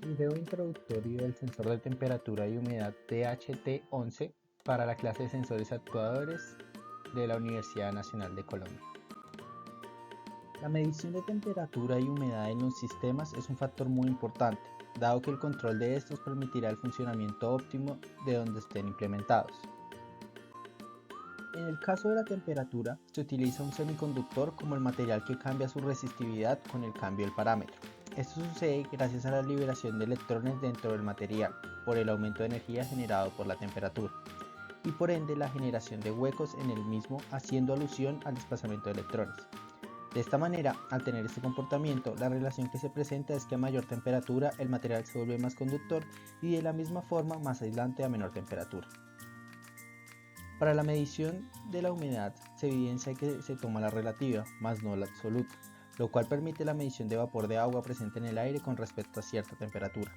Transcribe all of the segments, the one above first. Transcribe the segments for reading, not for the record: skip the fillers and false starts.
Video introductorio del sensor de temperatura y humedad DHT11 para la clase de sensores actuadores de la Universidad Nacional de Colombia. La medición de temperatura y humedad en los sistemas es un factor muy importante, dado que el control de estos permitirá el funcionamiento óptimo de donde estén implementados. En el caso de la temperatura, se utiliza un semiconductor como el material que cambia su resistividad con el cambio del parámetro. Esto sucede gracias a la liberación de electrones dentro del material, por el aumento de energía generado por la temperatura, y por ende la generación de huecos en el mismo, haciendo alusión al desplazamiento de electrones. De esta manera, al tener este comportamiento, la relación que se presenta es que a mayor temperatura el material se vuelve más conductor y de la misma forma más aislante a menor temperatura. Para la medición de la humedad se evidencia que se toma la relativa, más no la absoluta, lo cual permite la medición de vapor de agua presente en el aire con respecto a cierta temperatura.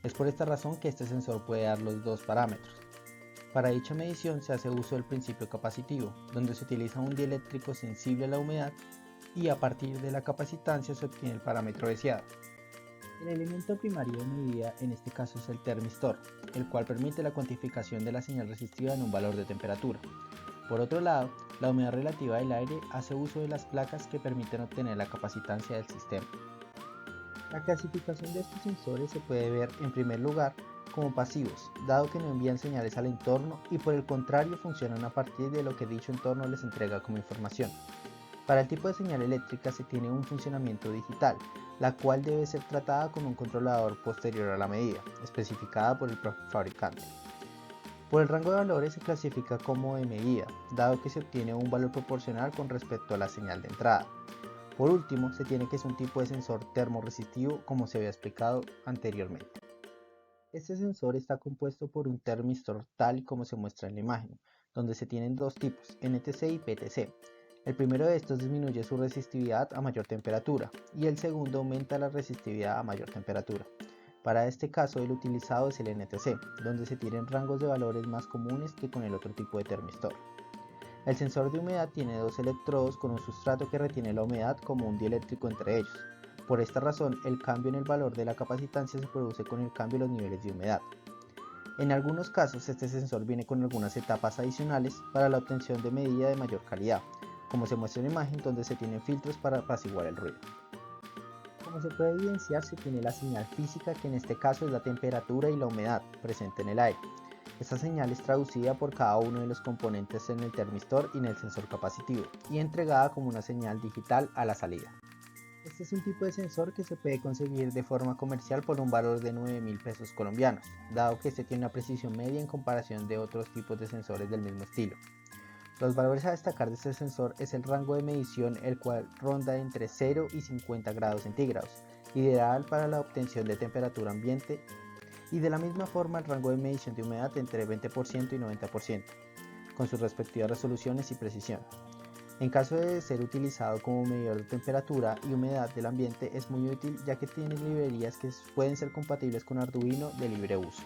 Es por esta razón que este sensor puede dar los dos parámetros. Para dicha medición se hace uso del principio capacitivo, donde se utiliza un dieléctrico sensible a la humedad y a partir de la capacitancia se obtiene el parámetro deseado. El elemento primario de medida en este caso es el termistor, el cual permite la cuantificación de la señal resistiva en un valor de temperatura. Por otro lado, la humedad relativa del aire hace uso de las placas que permiten obtener la capacitancia del sistema. La clasificación de estos sensores se puede ver en primer lugar como pasivos, dado que no envían señales al entorno y por el contrario funcionan a partir de lo que dicho entorno les entrega como información. Para el tipo de señal eléctrica se tiene un funcionamiento digital, la cual debe ser tratada con un controlador posterior a la medida, especificada por el fabricante. Por el rango de valores se clasifica como de medida, dado que se obtiene un valor proporcional con respecto a la señal de entrada. Por último, se tiene que es un tipo de sensor termoresistivo como se había explicado anteriormente. Este sensor está compuesto por un termistor tal y como se muestra en la imagen, donde se tienen dos tipos, NTC y PTC. El primero de estos disminuye su resistividad a mayor temperatura y el segundo aumenta la resistividad a mayor temperatura. Para este caso el utilizado es el NTC, donde se tienen rangos de valores más comunes que con el otro tipo de termistor. El sensor de humedad tiene dos electrodos con un sustrato que retiene la humedad como un dieléctrico entre ellos. Por esta razón, el cambio en el valor de la capacitancia se produce con el cambio de los niveles de humedad. En algunos casos, este sensor viene con algunas etapas adicionales para la obtención de medida de mayor calidad, como se muestra en la imagen donde se tienen filtros para apaciguar el ruido. Como se puede evidenciar, se tiene la señal física, que en este caso es la temperatura y la humedad presente en el aire. Esta señal es traducida por cada uno de los componentes en el termistor y en el sensor capacitivo y entregada como una señal digital a la salida. Este es un tipo de sensor que se puede conseguir de forma comercial por un valor de 9.000 pesos colombianos, dado que este tiene una precisión media en comparación de otros tipos de sensores del mismo estilo. Los valores a destacar de este sensor es el rango de medición, el cual ronda entre 0 y 50 grados centígrados, ideal para la obtención de temperatura ambiente, y de la misma forma el rango de medición de humedad entre 20% y 90%, con sus respectivas resoluciones y precisión. En caso de ser utilizado como medidor de temperatura y humedad del ambiente es muy útil, ya que tiene librerías que pueden ser compatibles con Arduino de libre uso.